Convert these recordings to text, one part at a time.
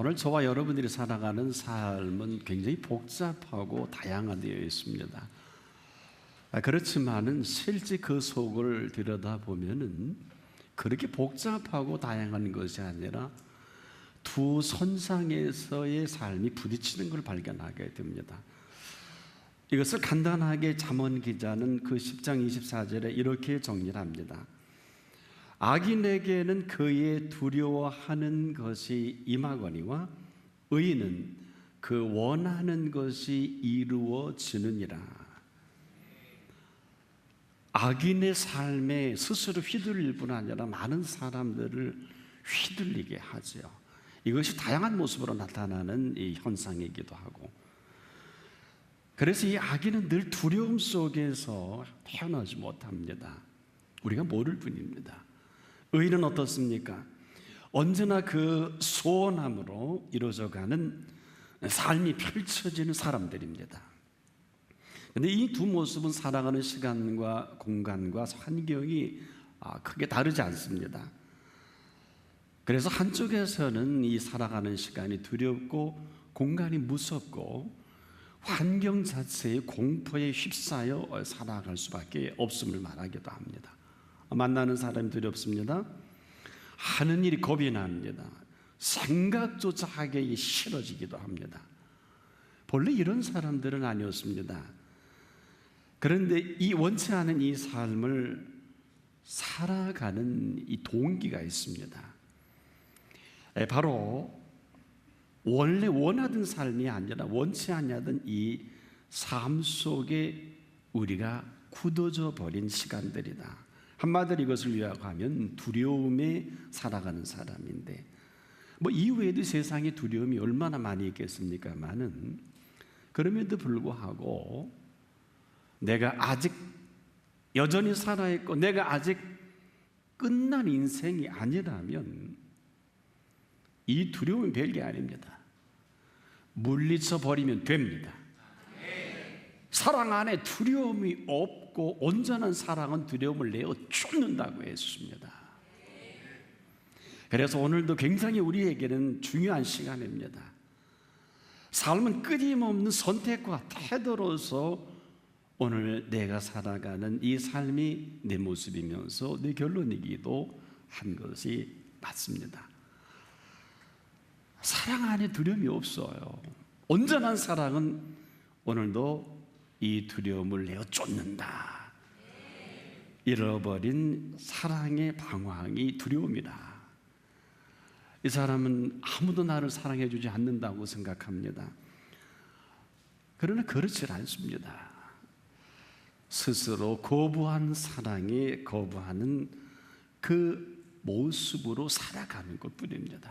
오늘 저와 여러분들이 살아가는 삶은 굉장히 복잡하고 다양화되어 있습니다. 그렇지만은 실제 그 속을 들여다보면은 그렇게 복잡하고 다양한 것이 아니라 두 선상에서의 삶이 부딪히는 걸 발견하게 됩니다. 이것을 간단하게 잠언 기자는 그 10장 24절에 이렇게 정리를 합니다. 악인에게는 그의 두려워하는 것이 임하거니와 의인은 그 원하는 것이 이루어지느니라. 악인의 삶에 스스로 휘둘릴 뿐 아니라 많은 사람들을 휘둘리게 하죠. 이것이 다양한 모습으로 나타나는 이 현상이기도 하고, 그래서 이 악인은 늘 두려움 속에서 헤어나지 못합니다. 우리가 모를 뿐입니다. 의인은 어떻습니까? 언제나 그 소원함으로 이루어져가는 삶이 펼쳐지는 사람들입니다. 그런데 이 두 모습은 살아가는 시간과 공간과 환경이 크게 다르지 않습니다. 그래서 한쪽에서는 이 살아가는 시간이 두렵고 공간이 무섭고 환경 자체의 공포에 휩싸여 살아갈 수밖에 없음을 말하기도 합니다. 만나는 사람이 두렵습니다. 하는 일이 겁이 납니다. 생각조차 하기 싫어지기도 합니다. 본래 이런 사람들은 아니었습니다. 그런데 이 원치 않은 이 삶을 살아가는 이 동기가 있습니다. 바로 원래 원하던 삶이 아니라 원치 않냐던 이 삶 속에 우리가 굳어져 버린 시간들이다. 한마디로 이것을 요약하면 두려움에 살아가는 사람인데, 이후에도 세상에 두려움이 얼마나 많이 있겠습니까마는, 그럼에도 불구하고 내가 아직 여전히 살아있고 내가 아직 끝난 인생이 아니라면 이 두려움은 별게 아닙니다. 물리쳐 버리면 됩니다. 사랑 안에 두려움이 없고 온전한 사랑은 두려움을 내어 쫓는다고 했습니다. 그래서 오늘도 굉장히 우리에게는 중요한 시간입니다. 삶은 끊임없는 선택과 태도로서 오늘 내가 살아가는 이 삶이 내 모습이면서 내 결론이기도 한 것이 맞습니다. 사랑 안에 두려움이 없어요. 온전한 사랑은 오늘도 이 두려움을 내어 쫓는다. 잃어버린 사랑의 방황이 두려움이다. 이 사람은 아무도 나를 사랑해 주지 않는다고 생각합니다. 그러나 그렇지 않습니다. 스스로 거부한 사랑에 거부하는 그 모습으로 살아가는 것뿐입니다.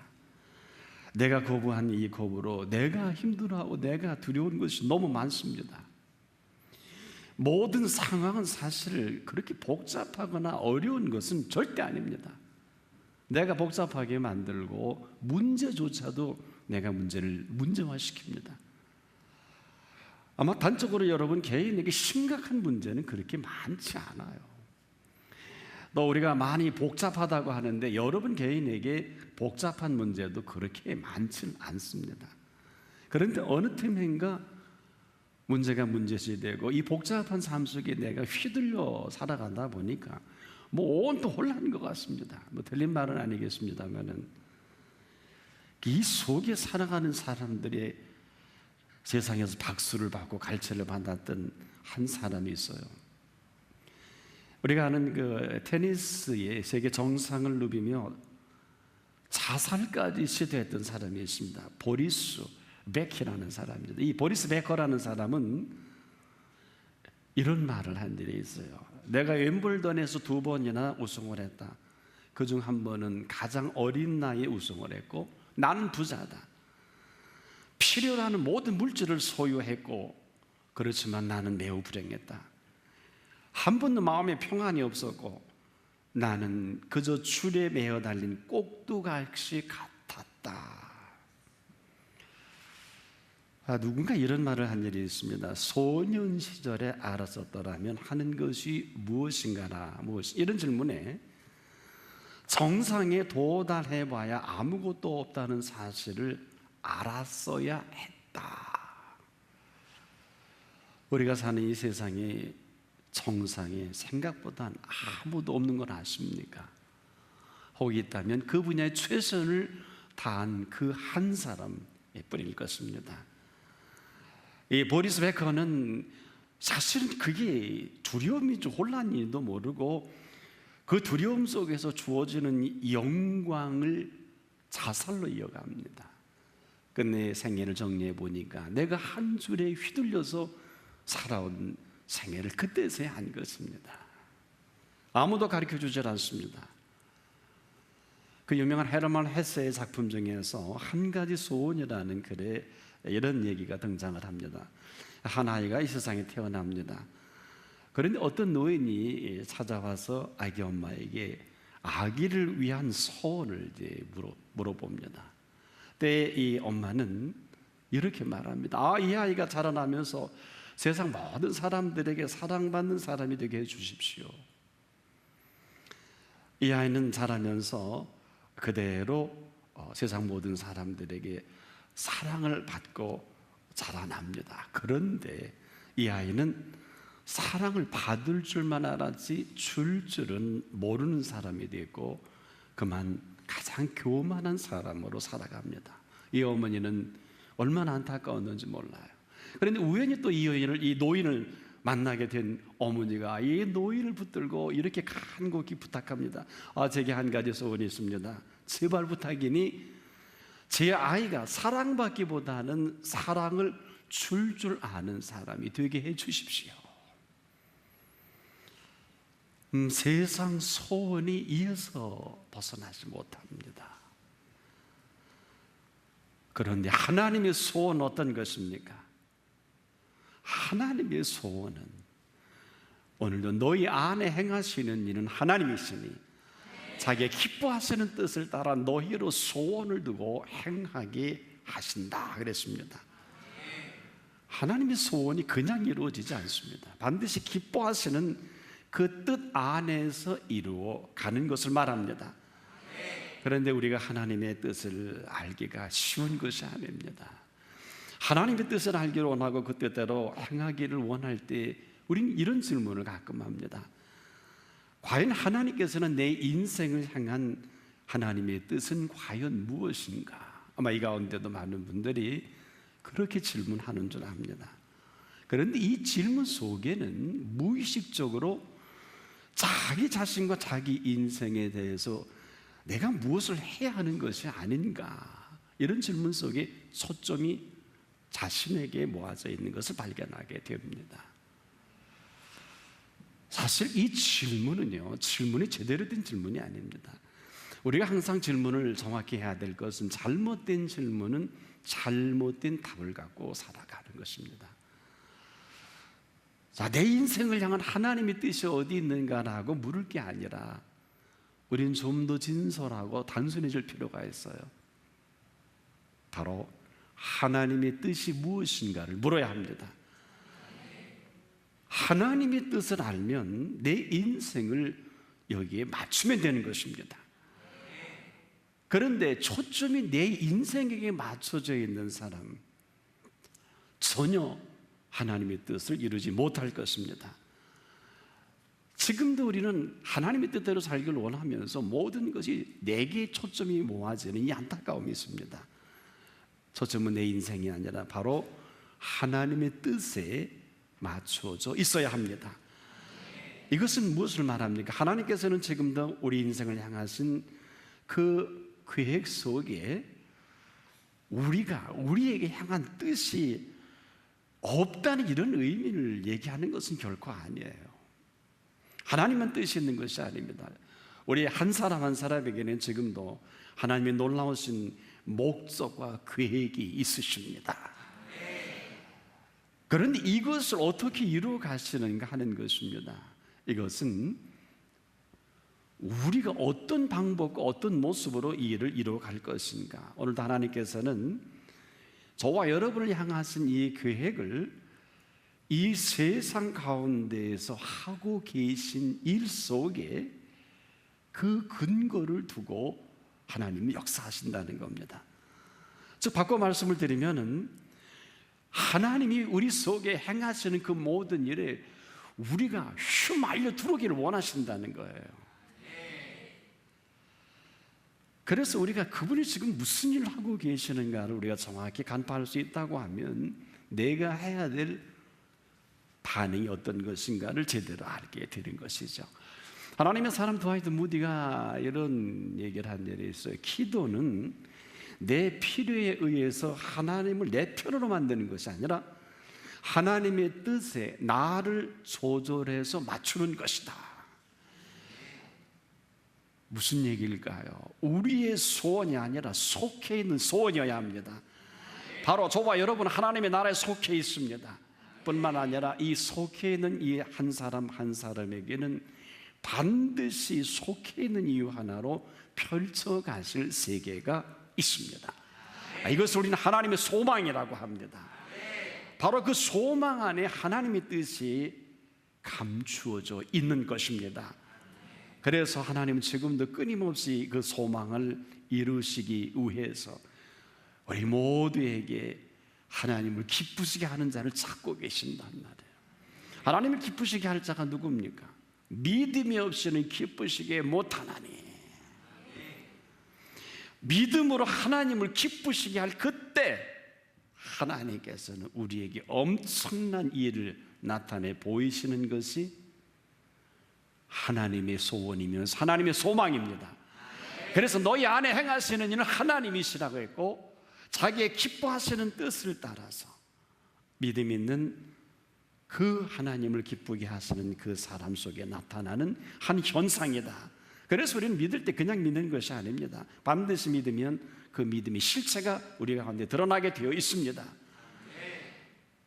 내가 거부한 이 거부로 내가 힘들어하고 내가 두려운 것이 너무 많습니다. 모든 상황은 사실 그렇게 복잡하거나 어려운 것은 절대 아닙니다. 내가 복잡하게 만들고 문제조차도 내가 문제를 문제화시킵니다. 아마 단적으로 여러분 개인에게 심각한 문제는 그렇게 많지 않아요. 또 우리가 많이 복잡하다고 하는데 여러분 개인에게 복잡한 문제도 그렇게 많지는 않습니다. 그런데 어느 틈엔가 문제가 문제시 되고 이 복잡한 삶 속에 내가 휘둘려 살아가다 보니까 온통 혼란인 것 같습니다. 틀린 말은 아니겠습니다만은 이 속에 살아가는 사람들의 세상에서 박수를 받고 갈채를 받았던 한 사람이 있어요. 우리가 아는 그 테니스의 세계 정상을 누비며 자살까지 시도했던 사람이 있습니다. 보리스 베커라는 사람입니다. 이 보리스 베커라는 사람은 이런 말을 한 일이 있어요. 내가 웸블던에서 2번이나 우승을 했다. 그중 한 번은 가장 어린 나이에 우승을 했고 나는 부자다. 필요로 하는 모든 물질을 소유했고 그렇지만 나는 매우 불행했다. 한 번도 마음에 평안이 없었고 나는 그저 줄에 매어 달린 꼭두각시 같았다. 누군가 이런 말을 한 일이 있습니다. 소년 시절에 알았었더라면 하는 것이 무엇인가나 이런 질문에 정상에 도달해봐야 아무것도 없다는 사실을 알았어야 했다. 우리가 사는 이 세상에 정상에 생각보다 아무도 없는 건 아십니까? 혹 있다면 그 분야에 최선을 다한 그 한 사람일 뿐일 것입니다. 이 보리스 베커는 사실은 그게 두려움인지 혼란인지도 모르고 그 두려움 속에서 주어지는 영광을 자살로 이어갑니다. 끝내 생애를 정리해 보니까 내가 한 줄에 휘둘려서 살아온 생애를 그때서야 한 것입니다. 아무도 가르쳐 주질 않습니다. 그 유명한 헤르만 헤세의 작품 중에서 한 가지 소원이라는 글에 이런 얘기가 등장을 합니다. 한 아이가 이 세상에 태어납니다. 그런데 어떤 노인이 찾아와서 아기 엄마에게 아기를 위한 소원을 물어봅니다. 그때 이 엄마는 이렇게 말합니다. 이 아이가 자라나면서 세상 모든 사람들에게 사랑받는 사람이 되게 해주십시오. 이 아이는 자라면서 그대로 세상 모든 사람들에게 사랑을 받고 자라납니다. 그런데 이 아이는 사랑을 받을 줄만 알았지 줄 줄은 모르는 사람이 되고 그만 가장 교만한 사람으로 살아갑니다. 이 어머니는 얼마나 안타까웠는지 몰라요. 그런데 우연히 또 이 노인을 만나게 된 어머니가 이 노인을 붙들고 이렇게 간곡히 부탁합니다. 제게 한 가지 소원이 있습니다. 제발 부탁이니 제 아이가 사랑받기보다는 사랑을 줄 아는 사람이 되게 해 주십시오. 세상 소원이 이어서 벗어나지 못합니다. 그런데 하나님의 소원은 어떤 것입니까? 하나님의 소원은 오늘도 너희 안에 행하시는 일은 하나님이시니 자기의 기뻐하시는 뜻을 따라 너희로 소원을 두고 행하게 하신다 그랬습니다. 하나님의 소원이 그냥 이루어지지 않습니다. 반드시 기뻐하시는 그 뜻 안에서 이루어 가는 것을 말합니다. 그런데 우리가 하나님의 뜻을 알기가 쉬운 것이 아닙니다. 하나님의 뜻을 알기를 원하고 그 뜻대로 행하기를 원할 때 우리는 이런 질문을 가끔 합니다. 과연 하나님께서는 내 인생을 향한 하나님의 뜻은 과연 무엇인가? 아마 이 가운데도 많은 분들이 그렇게 질문하는 줄 압니다. 그런데 이 질문 속에는 무의식적으로 자기 자신과 자기 인생에 대해서 내가 무엇을 해야 하는 것이 아닌가, 이런 질문 속에 초점이 자신에게 모아져 있는 것을 발견하게 됩니다. 사실 이 질문이 제대로 된 질문이 아닙니다. 우리가 항상 질문을 정확히 해야 될 것은 잘못된 질문은 잘못된 답을 갖고 살아가는 것입니다. 자, 내 인생을 향한 하나님의 뜻이 어디 있는가라고 물을 게 아니라 우리는 좀 더 진솔하고 단순해질 필요가 있어요. 바로 하나님의 뜻이 무엇인가를 물어야 합니다. 하나님의 뜻을 알면 내 인생을 여기에 맞추면 되는 것입니다. 그런데 초점이 내 인생에게 맞춰져 있는 사람, 전혀 하나님의 뜻을 이루지 못할 것입니다. 지금도 우리는 하나님의 뜻대로 살기를 원하면서 모든 것이 내게 초점이 모아지는 이 안타까움이 있습니다. 초점은 내 인생이 아니라 바로 하나님의 뜻에 맞춰져 있어야 합니다. 이것은 무엇을 말합니까? 하나님께서는 지금도 우리 인생을 향하신 그 계획 속에 우리에게 향한 뜻이 없다는 이런 의미를 얘기하는 것은 결코 아니에요. 하나님만 뜻이 있는 것이 아닙니다. 우리 한 사람 한 사람에게는 지금도 하나님의 놀라우신 목적과 계획이 있으십니다. 그런데 이것을 어떻게 이루어 가시는가 하는 것입니다. 이것은 우리가 어떤 방법과 어떤 모습으로 이 일을 이루어 갈 것인가. 오늘도 하나님께서는 저와 여러분을 향하신 이 계획을 이 세상 가운데에서 하고 계신 일 속에 그 근거를 두고 하나님이 역사하신다는 겁니다. 즉 바꿔 말씀을 드리면은 하나님이 우리 속에 행하시는 그 모든 일에 우리가 휘말려 들어오기를 원하신다는 거예요. 그래서 우리가 그분이 지금 무슨 일을 하고 계시는가를 우리가 정확히 간파할 수 있다고 하면 내가 해야 될 반응이 어떤 것인가를 제대로 알게 되는 것이죠. 하나님의 사람 드와이트 무디가 이런 얘기를 한 일이 있어요. 기도는 내 필요에 의해서 하나님을 내 편으로 만드는 것이 아니라 하나님의 뜻에 나를 조절해서 맞추는 것이다. 무슨 얘기일까요? 우리의 소원이 아니라 속해 있는 소원이어야 합니다. 바로 저와 여러분 하나님의 나라에 속해 있습니다. 뿐만 아니라 이 속해 있는 이 한 사람 한 사람에게는 반드시 속해 있는 이유 하나로 펼쳐가실 세계가 있습니다. 이것을 우리는 하나님의 소망이라고 합니다. 바로 그 소망 안에 하나님의 뜻이 감추어져 있는 것입니다. 그래서 하나님은 지금도 끊임없이 그 소망을 이루시기 위해서 우리 모두에게 하나님을 기쁘시게 하는 자를 찾고 계신단 말이에요. 하나님을 기쁘시게 할 자가 누굽니까? 믿음이 없이는 기쁘시게 못하나니. 믿음으로 하나님을 기쁘시게 할 그때 하나님께서는 우리에게 엄청난 일을 나타내 보이시는 것이 하나님의 소원이면서 하나님의 소망입니다. 그래서 너희 안에 행하시는 일은 하나님이시라고 했고 자기의 기뻐하시는 뜻을 따라서 믿음 있는 그 하나님을 기쁘게 하시는 그 사람 속에 나타나는 한 현상이다. 그래서 우리는 믿을 때 그냥 믿는 것이 아닙니다. 반드시 믿으면 그 믿음의 실체가 우리 가운데 드러나게 되어 있습니다.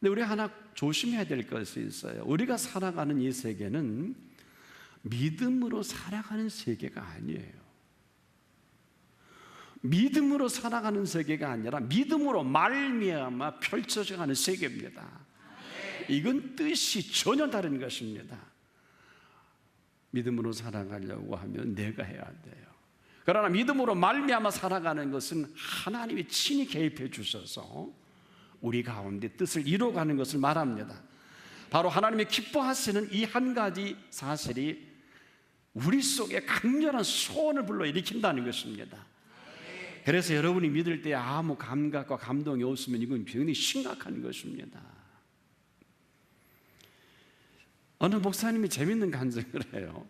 근데 우리 하나 조심해야 될 것이 있어요. 우리가 살아가는 이 세계는 믿음으로 살아가는 세계가 아니에요. 믿음으로 살아가는 세계가 아니라 믿음으로 말미암아 펼쳐져가는 세계입니다. 이건 뜻이 전혀 다른 것입니다. 믿음으로 살아가려고 하면 내가 해야 돼요. 그러나 믿음으로 말미암아 살아가는 것은 하나님이 친히 개입해 주셔서 우리 가운데 뜻을 이루어가는 것을 말합니다. 바로 하나님이 기뻐하시는 이 한 가지 사실이 우리 속에 강렬한 소원을 불러일으킨다는 것입니다. 그래서 여러분이 믿을 때 아무 감각과 감동이 없으면 이건 굉장히 심각한 것입니다. 어느 목사님이 재밌는 간증을 해요.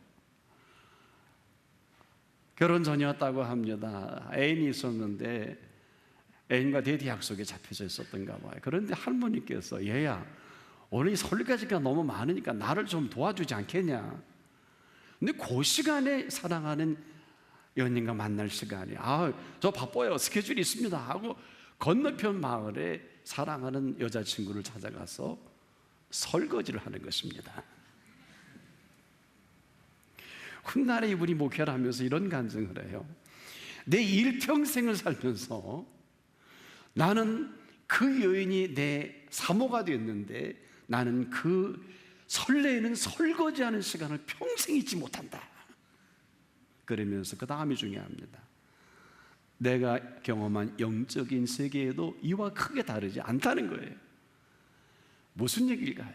결혼 전이었다고 합니다. 애인이 있었는데 애인과 데이트 약속에 잡혀져 있었던가 봐요. 그런데 할머니께서 얘야 오늘 설거지가 너무 많으니까 나를 좀 도와주지 않겠냐. 근데 그 시간에 사랑하는 연인과 만날 시간이 저 바빠요 스케줄이 있습니다 하고 건너편 마을에 사랑하는 여자친구를 찾아가서 설거지를 하는 것입니다. 훗날에 이분이 목회를 하면서 이런 간증을 해요. 내 일평생을 살면서 나는 그 여인이 내 사모가 됐는데 나는 그 설레는 설거지하는 시간을 평생 잊지 못한다. 그러면서 그 다음이 중요합니다. 내가 경험한 영적인 세계에도 이와 크게 다르지 않다는 거예요. 무슨 얘기일까요?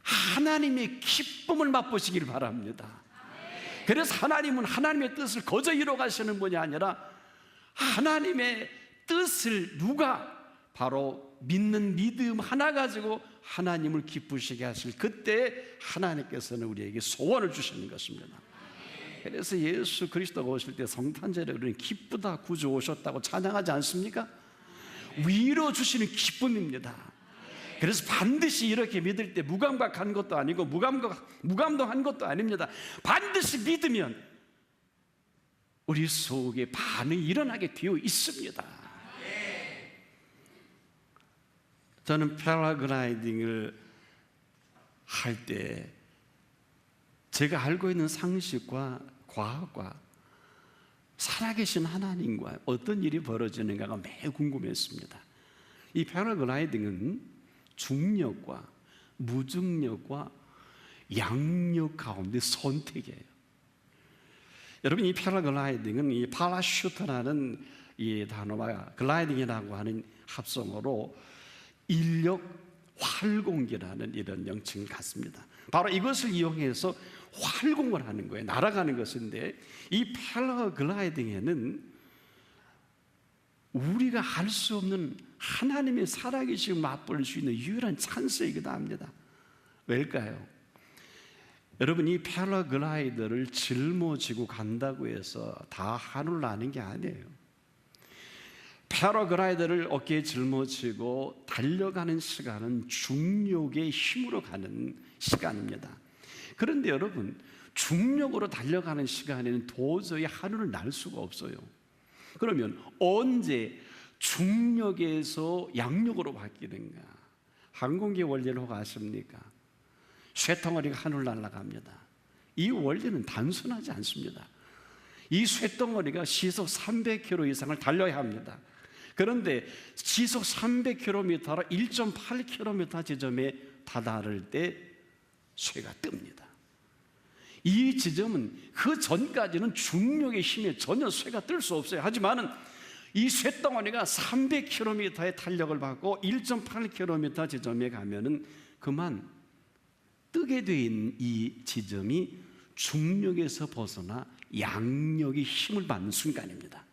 하나님의 기쁨을 맛보시길 바랍니다. 그래서 하나님은 하나님의 뜻을 거저 이뤄가시는 분이 아니라 하나님의 뜻을 누가 바로 믿는 믿음 하나 가지고 하나님을 기쁘시게 하실 그때 하나님께서는 우리에게 소원을 주시는 것입니다. 그래서 예수 그리스도가 오실 때 성탄절에 우리는 기쁘다 구주 오셨다고 찬양하지 않습니까? 위로 주시는 기쁨입니다. 그래서 반드시 이렇게 믿을 때 무감각한 것도 아니고 무감동한 것도 아닙니다. 반드시 믿으면 우리 속에 반응이 일어나게 되어 있습니다. 저는 패러글라이딩을 할 때 제가 알고 있는 상식과 과학과 살아계신 하나님과 어떤 일이 벌어지는가가 매우 궁금했습니다. 이 패러글라이딩은 중력과 무중력과 양력 가운데 선택이에요. 여러분 이 패러글라이딩은 이 파라슈트라는 이 단어가 글라이딩이라고 하는 합성어로 인력 활공기라는 이런 명칭 같습니다. 바로 이것을 이용해서 활공을 하는 거예요. 날아가는 것인데, 이 패러글라이딩에는 우리가 할 수 없는 하나님의 살아계심을 맛볼 수 있는 유일한 찬스이기도 합니다. 왜일까요? 여러분, 이 패러글라이더를 짊어지고 간다고 해서 다 하늘을 나는 게 아니에요. 패러글라이더를 어깨에 짊어지고 달려가는 시간은 중력의 힘으로 가는 시간입니다. 그런데 여러분, 중력으로 달려가는 시간에는 도저히 하늘을 날 수가 없어요. 그러면 언제 중력에서 양력으로 바뀌는가? 항공기 원리를 혹 아십니까? 쇠덩어리가 하늘 날아갑니다. 이 원리는 단순하지 않습니다. 이 쇠덩어리가 시속 300km 이상을 달려야 합니다. 그런데 시속 300km로 1.8km 지점에 다다를 때 쇠가 뜹니다. 이 지점은 그 전까지는 중력의 힘에 전혀 쇠가 뜰 수 없어요. 하지만 이 쇠덩어리가 300km의 탄력을 받고 1.8km 지점에 가면은 그만 뜨게 된 이 지점이 중력에서 벗어나 양력의 힘을 받는 순간입니다.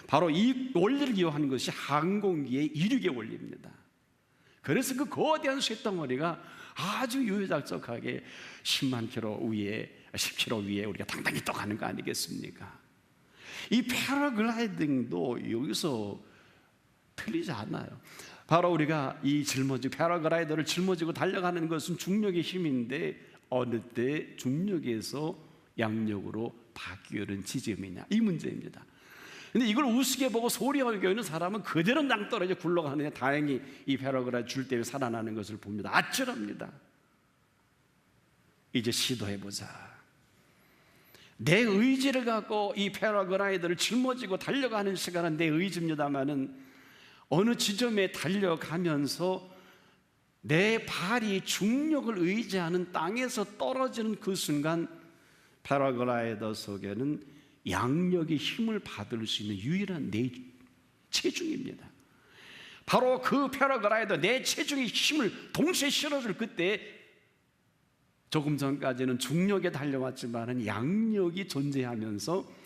바로 이 원리를 이용하는 것이 항공기의 이륙의 원리입니다. 그래서 그 거대한 쇳덩어리가 아주 유유작적하게 10만 킬로 위에, 10킬로 위에 우리가 당당히 떠가는 거 아니겠습니까? 이 패러글라이딩도 여기서 틀리지 않아요. 바로 우리가 이 패러글라이더를 짊어지고 달려가는 것은 중력의 힘인데, 어느 때 중력에서 양력으로 바뀌는 지점이냐, 이 문제입니다. 근데 이걸 우습게 보고 소리 여기는 사람은 그대로 낭떠러져 굴러가느냐. 다행히 이 패러글라이더 줄 때문에 살아나는 것을 봅니다. 아찔합니다. 이제 시도해보자. 내 의지를 갖고 이 패러글라이더를 짊어지고 달려가는 시간은 내 의지입니다만은, 어느 지점에 달려가면서 내 발이 중력을 의지하는 땅에서 떨어지는 그 순간, 패러글라이더 속에는 양력의 힘을 받을 수 있는 유일한 내 체중입니다. 바로 그 패러글라이더 내 체중의 힘을 동시에 실어줄 그때, 조금 전까지는 중력에 달려왔지만 양력이 존재하면서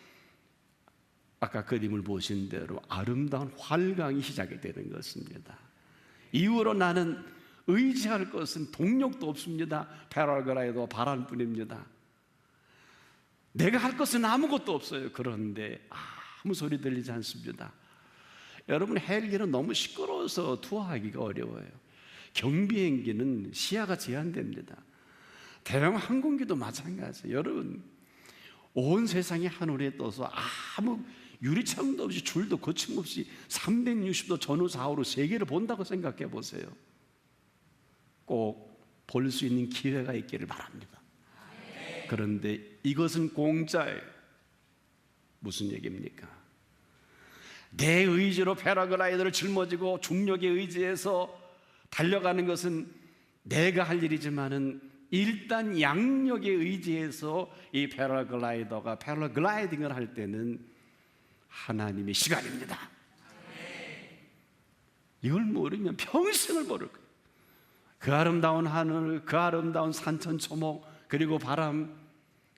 아까 그림을 보신 대로 아름다운 활강이 시작이 되는 것입니다. 이후로 나는 의지할 것은 동력도 없습니다. 패러글라이더 바람뿐입니다. 내가 할 것은 아무것도 없어요. 그런데 아무 소리 들리지 않습니다. 여러분, 헬기는 너무 시끄러워서 투하하기가 어려워요. 경비행기는 시야가 제한됩니다. 대형 항공기도 마찬가지예요. 여러분, 온 세상이 하늘에 떠서 아무 유리창도 없이 줄도 거침없이 360도 전후 좌우로 세계를 본다고 생각해 보세요. 꼭 볼 수 있는 기회가 있기를 바랍니다. 그런데 이것은 공짜예요. 무슨 얘기입니까? 내 의지로 패러글라이더를 짊어지고 중력에 의지해서 달려가는 것은 내가 할 일이지만은, 일단 양력에 의지해서 이 패러글라이더가 패러글라이딩을 할 때는 하나님의 시간입니다. 이걸 모르면 평생을 모를 거예요. 그 아름다운 하늘, 그 아름다운 산천초목, 그리고 바람,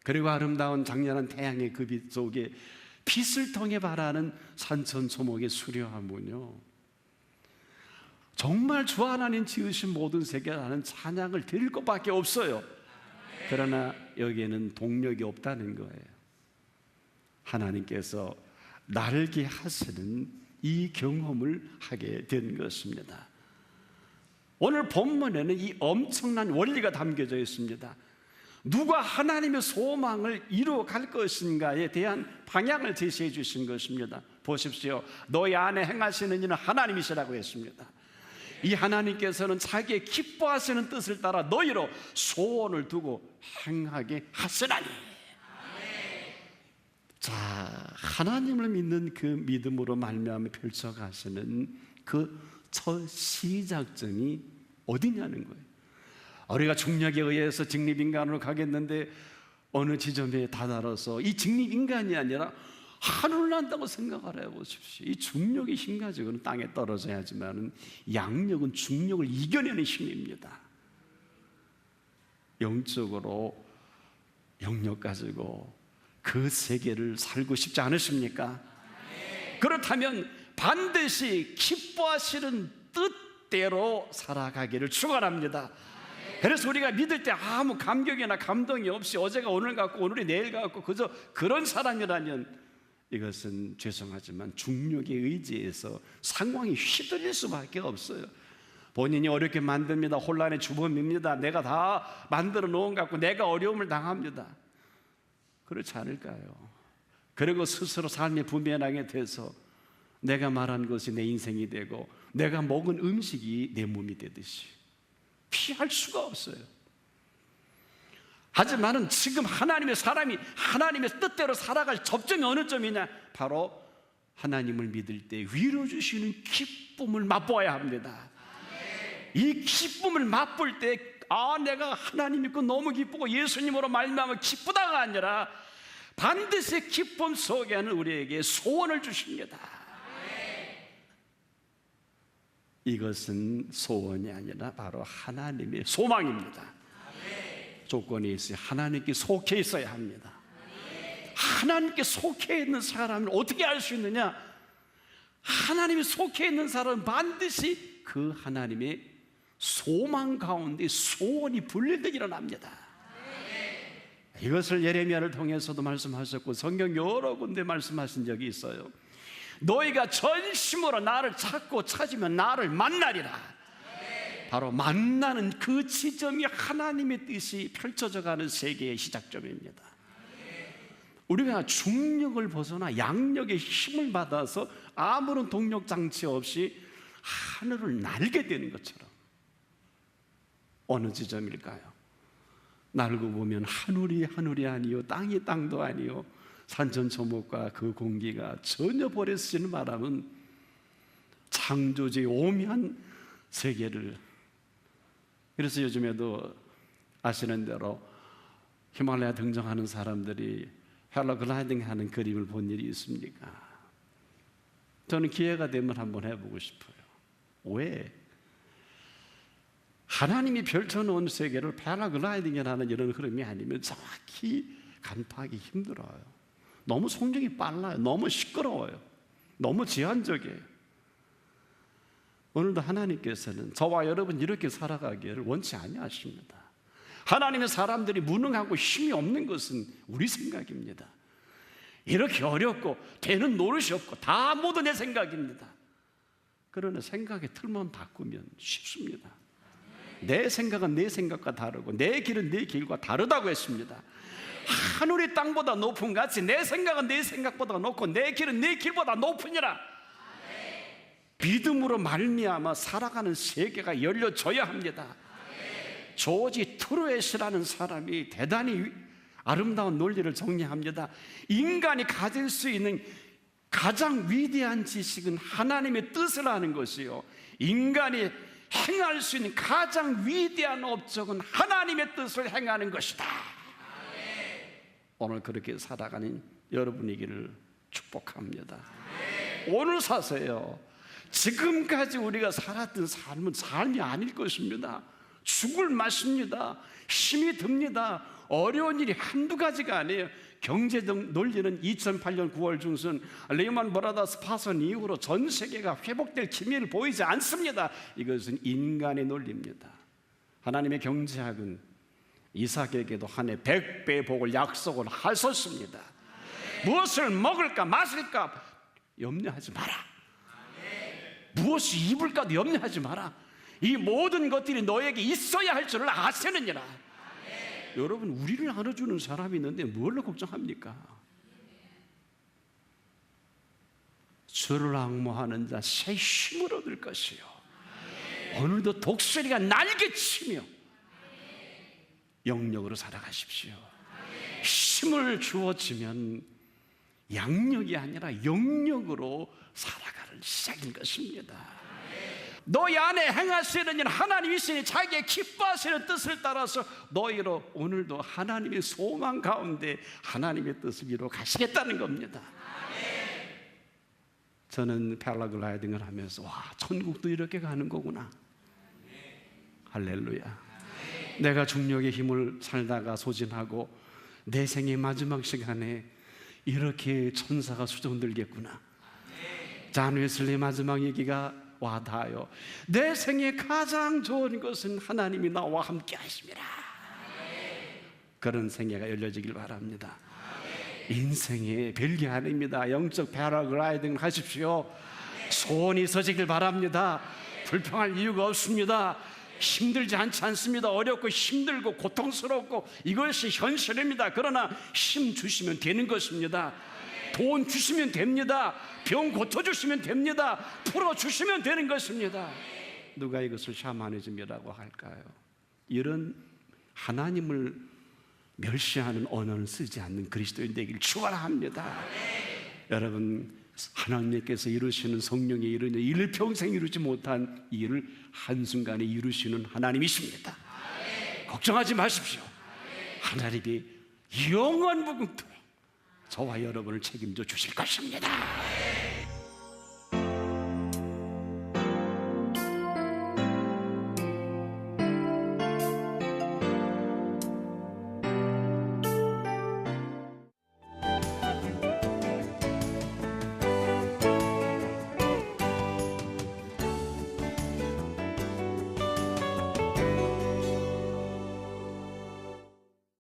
그리고 아름다운 장렬한 태양의 그 빛 속에 빛을 통해 발하는 산천초목의 수려함은요, 정말 주 하나님 지으신 모든 세계라는 찬양을 드릴 것밖에 없어요. 그러나 여기에는 동력이 없다는 거예요. 하나님께서 날게 하시는 이 경험을 하게 된 것입니다. 오늘 본문에는 이 엄청난 원리가 담겨져 있습니다. 누가 하나님의 소망을 이루어갈 것인가에 대한 방향을 제시해 주신 것입니다. 보십시오. 너희 안에 행하시는 이는 하나님이시라고 했습니다. 이 하나님께서는 자기의 기뻐하시는 뜻을 따라 너희로 소원을 두고 행하게 하시나니. 자, 하나님을 믿는 그 믿음으로 말미암아 펼쳐가시는 그 첫 시작점이 어디냐는 거예요. 우리가 중력에 의해서 직립인간으로 가겠는데, 어느 지점에 다다라서 이 직립인간이 아니라 하늘을 난다고 생각을 해보십시오. 이 중력의 힘 가지고는 땅에 떨어져야지만 양력은 중력을 이겨내는 힘입니다. 영적으로 영력 가지고 그 세계를 살고 싶지 않으십니까? 그렇다면 반드시 기뻐하시는 뜻대로 살아가기를 축원합니다. 그래서 우리가 믿을 때 아무 감격이나 감동이 없이 어제가 오늘 같고 오늘이 내일 같고 그저 그런 사람이라면 이것은 죄송하지만 중력에 의지해서 상황이 휘둘릴 수밖에 없어요. 본인이 어렵게 만듭니다. 혼란의 주범입니다. 내가 다 만들어 놓은 것 같고 내가 어려움을 당합니다. 그렇지 않을까요? 그리고 스스로 삶에 부면하게 돼서 내가 말한 것이 내 인생이 되고 내가 먹은 음식이 내 몸이 되듯이 피할 수가 없어요. 하지만은 지금 하나님의 사람이 하나님의 뜻대로 살아갈 접점이 어느 점이냐? 바로 하나님을 믿을 때 위로 주시는 기쁨을 맛보아야 합니다. 이 기쁨을 맛볼 때 내가 하나님 믿고 너무 기쁘고 예수님으로 말미암아 기쁘다가 아니라 반드시 기쁨 속에는 우리에게 소원을 주십니다. 이것은 소원이 아니라 바로 하나님의 소망입니다. 조건이 있어요. 하나님께 속해 있어야 합니다. 하나님께 속해 있는 사람을 어떻게 알 수 있느냐? 하나님이 속해 있는 사람은 반드시 그 하나님의 소망 가운데 소원이 불릴듯 일어납니다. 이것을 예레미야를 통해서도 말씀하셨고 성경 여러 군데 말씀하신 적이 있어요. 너희가 전심으로 나를 찾고 찾으면 나를 만나리라. 바로 만나는 그 지점이 하나님의 뜻이 펼쳐져 가는 세계의 시작점입니다. 우리가 중력을 벗어나 양력의 힘을 받아서 아무런 동력 장치 없이 하늘을 날게 되는 것처럼 어느 지점일까요? 날고 보면 하늘이 하늘이 아니요 땅이 땅도 아니요 산천초목과 그 공기가 전혀 버려 쓰지는 바람은 창조주의 오묘한 세계를. 그래서 요즘에도 아시는 대로 히말라야 등정하는 사람들이 패러글라이딩 하는 그림을 본 일이 있습니까? 저는 기회가 되면 한번 해보고 싶어요. 왜? 하나님이 펼쳐놓은 세계를 패러글라이딩이라는 이런 흐름이 아니면 정확히 간파하기 힘들어요. 너무 속력이 빨라요. 너무 시끄러워요. 너무 제한적이에요. 오늘도 하나님께서는 저와 여러분 이렇게 살아가기를 원치 아니하십니다. 하나님의 사람들이 무능하고 힘이 없는 것은 우리 생각입니다. 이렇게 어렵고 되는 노릇이 없고 다 모두 내 생각입니다. 그러나 생각의 틀만 바꾸면 쉽습니다. 내 생각은 내 생각과 다르고 내 길은 내 길과 다르다고 했습니다. 하늘이 땅보다 높은 같이 내 생각은 내 생각보다 높고 내 길은 내 길보다 높으니라. 믿음으로 말미암아 살아가는 세계가 열려져야 합니다. 조지 트루엣이라는 사람이 대단히 아름다운 논리를 정리합니다. 인간이 가질 수 있는 가장 위대한 지식은 하나님의 뜻을 아는 것이요, 인간이 행할 수 있는 가장 위대한 업적은 하나님의 뜻을 행하는 것이다. 오늘 그렇게 살아가는 여러분이기를 축복합니다. 오늘 사세요. 지금까지 우리가 살았던 삶은 삶이 아닐 것입니다. 죽을 맛입니다. 힘이 듭니다. 어려운 일이 한두 가지가 아니에요. 경제적 논리는 2008년 9월 중순 레이먼 브라더스 파산 이후로 전 세계가 회복될 기미를 보이지 않습니다. 이것은 인간의 논리입니다. 하나님의 경제학은 이삭에게도 한 해 100배의 복을 약속을 하셨습니다. 무엇을 먹을까 마실까 염려하지 마라. 무엇이 입을까도 염려하지 마라. 이 모든 것들이 너에게 있어야 할 줄을 아시느니라. 여러분, 우리를 안아주는 사람이 있는데 뭘로 걱정합니까? 주를 앙모하는 자 새 힘을 얻을 것이요, 오늘도 독수리가 날개치며 영력으로 살아가십시오. 힘을 주어지면 양력이 아니라 영력으로 살아가는 시작인 것입니다. 너희 안에 행하시는 일 하나님이시니 자기의 기뻐하시는 뜻을 따라서 너희로 오늘도 하나님의 소망 가운데 하나님의 뜻을 이루어 가시겠다는 겁니다. 저는 패러글라이딩을 하면서 와, 천국도 이렇게 가는 거구나. 할렐루야. 내가 중력의 힘을 살다가 소진하고 내 생의 마지막 시간에 이렇게 천사가 수종들겠구나. 잔 웨슬리 마지막 얘기가 와 닿아요. 내 생에 가장 좋은 것은 하나님이 나와 함께 하십니다. 그런 생애가 열려지길 바랍니다. 인생에 별게 아닙니다. 영적 패러글라이딩 하십시오. 소원이 있어지길 바랍니다. 불평할 이유가 없습니다. 힘들지 않습니다. 어렵고 힘들고 고통스럽고 이것이 현실입니다. 그러나 힘 주시면 되는 것입니다. 돈 주시면 됩니다. 병 고쳐주시면 됩니다. 풀어주시면 되는 것입니다. 누가 이것을 샤머니즘이라고 할까요? 이런 하나님을 멸시하는 언어를 쓰지 않는 그리스도인 되기를 축원합니다. 여러분, 하나님께서 이루시는 성령의 일은 일평생 이루지 못한 일을 한순간에 이루시는 하나님이십니다. 걱정하지 마십시오. 하나님이 영원무궁토록 저와 여러분을 책임져 주실 것입니다.